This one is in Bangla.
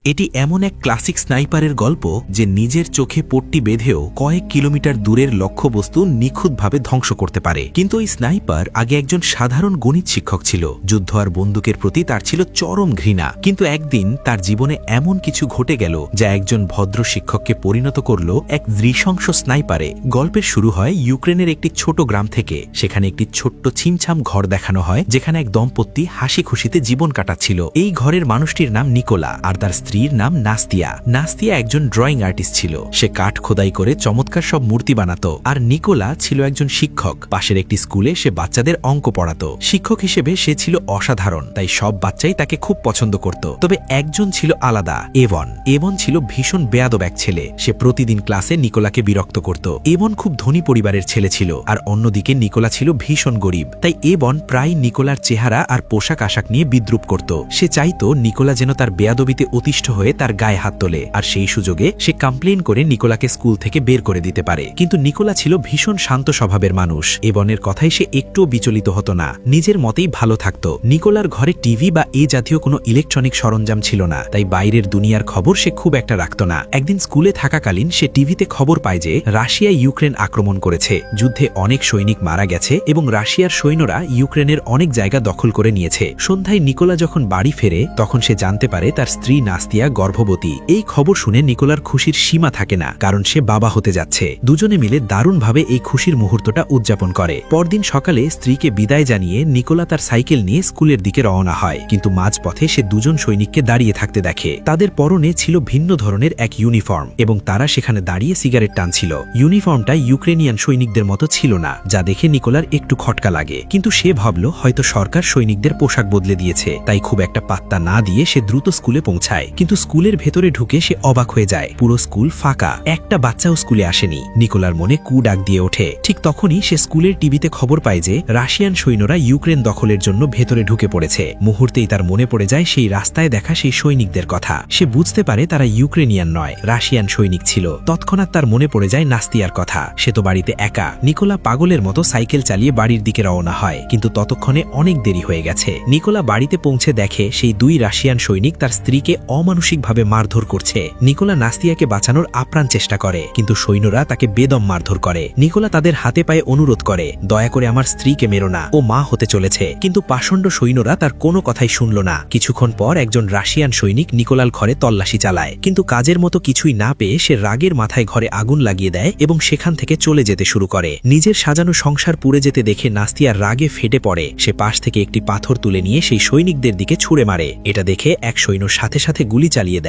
এটি এমন এক ক্লাসিক স্নাইপারের গল্প যে নিজের চোখে পট্টি বেঁধেও কয়েক কিলোমিটার দূরের লক্ষ্যবস্তু নিখুঁতভাবে ধ্বংস করতে পারে। কিন্তু এই স্নাইপার আগে একজন সাধারণ গণিত শিক্ষক ছিল। যুদ্ধ আর বন্দুকের প্রতি তার ছিল চরম ঘৃণা। কিন্তু একদিন তার জীবনে এমন কিছু ঘটে গেল যা একজন ভদ্র শিক্ষককে পরিণত করল এক নৃশংস স্নাইপারে। গল্পের শুরু হয় ইউক্রেনের একটি ছোট গ্রাম থেকে। সেখানে একটি ছোট্ট ছিমছাম ঘর দেখানো হয় যেখানে এক দম্পতি হাসি খুশিতে জীবন কাটাচ্ছিল। এই ঘরের মানুষটির নাম নিকোলা আর তার স্ত্রীর নাম নাস্তিয়া। নাস্তিয়া একজন ড্রয়িং আর্টিস্ট ছিল। সে কাঠ খোদাই করে চমৎকার সব মূর্তি বানাতো। আর নিকোলা ছিল একজন শিক্ষক। পাশের একটি স্কুলে সে বাচ্চাদের অঙ্ক পড়াতো। শিক্ষক হিসেবে সে ছিল অসাধারণ, তাই সব বাচ্চাই তাকে খুব পছন্দ করত। তবে একজন ছিল আলাদা, এভন। এভন ছিল ভীষণ বেয়াদব এক ছেলে। সে প্রতিদিন ক্লাসে নিকোলাকে বিরক্ত করত। এভন খুব ধনী পরিবারের ছেলে ছিল, আর অন্যদিকে নিকোলা ছিল ভীষণ গরিব। তাই এভন প্রায় নিকোলার চেহারা আর পোশাক আশাক নিয়ে বিদ্রুপ করত। সে চাইতো নিকোলা যেন তার বেয়াদবিতে অতিষ্ঠ হয়ে তার গায়ে হাত তোলে, আর সেই সুযোগে সে কমপ্লেন করে নিকোলাকে স্কুল থেকে বের করে দিতে পারে। কিন্তু নিকোলা ছিল ভীষণ শান্ত স্বভাবের মানুষ। এভনের কথায় সে একটুও বিচলিত হতো না, নিজের মতেই ভালো থাকত। নিকোলার ঘরে টিভি বা এ জাতীয় কোনো ইলেকট্রনিক সরঞ্জাম ছিল না, তাই বাইরের দুনিয়ার খবর সে খুব একটা রাখত না। একদিন স্কুলে থাকাকালীন সে টিভিতে খবর পায় যে রাশিয়া ইউক্রেন আক্রমণ করেছে। যুদ্ধে অনেক সৈনিক মারা গেছে এবং রাশিয়ার সৈন্যরা ইউক্রেনের অনেক জায়গা দখল করে নিয়েছে। সন্ধ্যায় নিকোলা যখন বাড়ি ফেরে তখন সে জানতে পারে তার স্ত্রী নাস্তিয়া গর্ভবতী। এই খবর শুনে নিকোলার খুশির সীমা থাকে না, কারণ সে বাবা হতে যাচ্ছে। দুজনে মিলে দারুণভাবে এই খুশির মুহূর্তটা উদযাপন করে। পরদিন সকালে স্ত্রীকে বিদায় জানিয়ে নিকোলা তার সাইকেল নিয়ে স্কুলের দিকে রওনা হয়। কিন্তু মাঝপথে সে দুজন সৈনিককে দাঁড়িয়ে থাকতে দেখে। তাদের পরনে ছিল ভিন্ন ধরনের এক ইউনিফর্ম এবং তারা সেখানে দাঁড়িয়ে সিগারেট টানছিল। ইউনিফর্মটা ইউক্রেনিয়ান সৈনিকদের মতো ছিল না, যা দেখে নিকোলার একটু খটকা লাগে। কিন্তু সে ভাবল হয়তো সরকার সৈনিকদের পোশাক বদলে দিয়েছে, তাই খুব একটা পাত্তা না দিয়ে সে দ্রুত স্কুলে পৌঁছায়। কিন্তু স্কুলের ভেতরে ঢুকে সে অবাক হয়ে যায়। পুরো স্কুল ফাঁকা, একটা বাচ্চাও স্কুলে আসেনি। নিকোলার মনে কু ডাক দিয়ে ওঠে। ঠিক তখনই সে স্কুলের টিভিতে খবর পায় যে রাশিয়ান সৈন্যরা ইউক্রেন দখলের জন্য ভেতরে ঢুকে পড়েছে। মুহূর্তেই তার মনে পড়ে যায় সেই রাস্তায় দেখা সেই সৈনিকদের কথা। সে বুঝতে পারে তারা ইউক্রেনিয়ান নয়, রাশিয়ান সৈনিক ছিল। তৎক্ষণাৎ তার মনে পড়ে যায় নাস্তিয়ার কথা। সে তো বাড়িতে একা। নিকোলা পাগলের মতো সাইকেল চালিয়ে বাড়ির দিকে রওনা হয়, কিন্তু ততক্ষণে অনেক দেরি হয়ে গেছে। নিকোলা বাড়িতে পৌঁছে দেখে সেই দুই রাশিয়ান সৈনিক তার স্ত্রীকে অমানসিকভাবে মারধর করছে। নিকোলা নাস্তিয়াকে বাঁচানোর আপ্রাণ চেষ্টা করে, কিন্তু সৈন্যরা তাকে বেদম মারধর করে। নিকোলা তাদের হাতে পায়ে অনুরোধ করে, দয়া করে আমার স্ত্রীকে মেরো না, ও মা হতে চলেছে। কিন্তু পাষণ্ড সৈন্যরা তার কোনো কথাই শুনল না। কিছুক্ষণ পর একজন রাশিয়ান সৈনিক নিকোলার ঘরে তল্লাশি চালায়, কিন্তু কাজের মতো কিছুই না পেয়ে সে রাগের মাথায় ঘরে আগুন লাগিয়ে দেয় এবং সেখান থেকে চলে যেতে শুরু করে। নিজের সাজানো সংসার পুড়ে যেতে দেখে নাস্তিয়া রাগে ফেটে পড়ে। সে পাশ থেকে একটি পাথর তুলে নিয়ে সেই সৈনিকদের দিকে ছুঁড়ে মারে। এটা দেখে এক সৈন্য সাথে সাথে গুলি চালিয়ে দেয়।